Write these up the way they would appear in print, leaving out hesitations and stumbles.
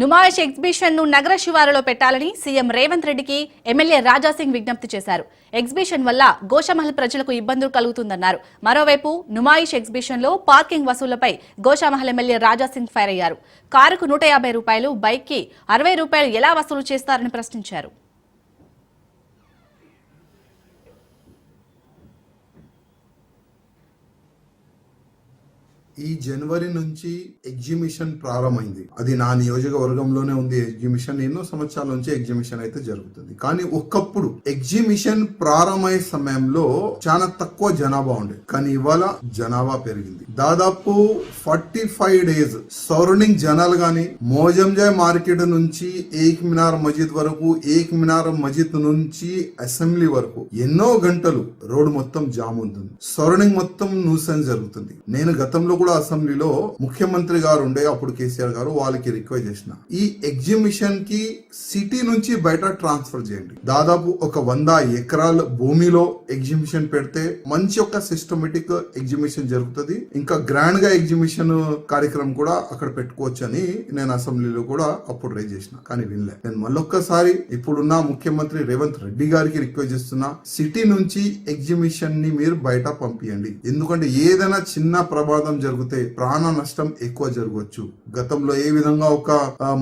Numaish exhibition ను నగర శివారులో పెట్టాలని సీఎం రేవంత్ రెడ్డికి ఎమ్మెల్యే రాజాసింగ్ విజ్ఞప్తి చేశారు. ఎగ్జిబిషన్ వల్ల గోషామహల్ ప్రజలకు ఇబ్బందులు కలుగుతుందన్నారు. మరోవైపు నుమాయిష్ ఎగ్జిబిషన్ లో పార్కింగ్ వసూళ్లపై గోషామహల్ ఎమ్మెల్యే రాజాసింగ్ ఫైర్ అయ్యారు. కారుకు 150 రూపాయలు, బైక్ కి 60 రూపాయలు ఎలా వసూలు చేస్తారని ప్రశ్నించారు. ఈ జనవరి నుంచి ఎగ్జిబిషన్ ప్రారంభమైంది. అది నా నియోజకవర్గంలోనే ఉంది. ఎగ్జిబిషన్ ఎన్నో సంవత్సరాల నుంచి ఎగ్జిబిషన్ అయితే జరుగుతుంది. కానీ ఒకప్పుడు ఎగ్జిబిషన్ ప్రారంభమయ్యే సమయంలో చాలా తక్కువ జనాభా ఉండేది. కానీ ఇవాళ జనాభా పెరిగింది. దాదాపు 45 days సరౌండింగ్ జనాలు గాని మోజంజాయ్ మార్కెట్ నుంచి ఏక్ మినార్ మస్జిద్ వరకు, ఏక్ మినార్ మస్జిద్ నుంచి అసెంబ్లీ వరకు ఎన్నో గంటలు రోడ్ మొత్తం జామ్ ఉంటుంది. సరౌండింగ్ మొత్తం న్యూసెన్స్ జరుగుతుంది. నేను గతంలో అసెంబ్లీలో ముఖ్యమంత్రి గారు ఉండే అప్పుడు కేసీఆర్ గారు వాళ్ళకి రిక్వెస్ట్ చేసిన ఈ ఎగ్జిబిషన్ కి సిటీ నుంచి బయట ట్రాన్స్ఫర్ చేయండి. దాదాపు ఒక 100 ఎకరాల భూమిలో ఎగ్జిబిషన్ పెడితే మంచి ఒక సిస్టమేటిక్ ఎగ్జిబిషన్ జరుగుతుంది. ఇంకా గ్రాండ్ గా ఎగ్జిబిషన్ కార్యక్రమం కూడా అక్కడ పెట్టుకోవచ్చు అని నేను అసెంబ్లీలో కూడా అప్పుడు రైజ్ చేసిన. కానీ వినలే. నేను మళ్ళొక్కసారి ఇప్పుడున్న ముఖ్యమంత్రి రేవంత్ రెడ్డి గారికి రిక్వెస్ట్ చేస్తున్నా, సిటీ నుంచి ఎగ్జిబిషన్ ని మీరు బయట పంపియండి. ఎందుకంటే ఏదైనా చిన్న ప్రమాదం జరిగితే ప్రాణ నష్టం ఎక్కువ జరగవచ్చు. గతంలో ఏ విధంగా ఒక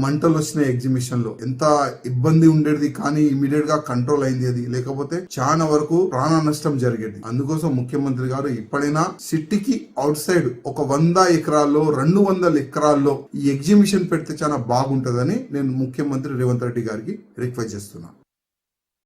మంటలు వచ్చిన ఎగ్జిబిషన్ లో ఎంత ఇబ్బంది ఉండేది, కానీ ఇమీడియట్ గా కంట్రోల్ అయింది. అది లేకపోతే చాలా వరకు ప్రాణ నష్టం జరిగేది. అందుకోసం ముఖ్యమంత్రి గారు ఇప్పుడైనా సిటీకి అవుట్ సైడ్ ఒక 100 ఎకరాల్లో 200 ఎకరాల్లో ఈ ఎగ్జిబిషన్ పెడితే చాలా బాగుంటదని నేను ముఖ్యమంత్రి రేవంత్ రెడ్డి గారికి రిక్వెస్ట్ చేస్తున్నా.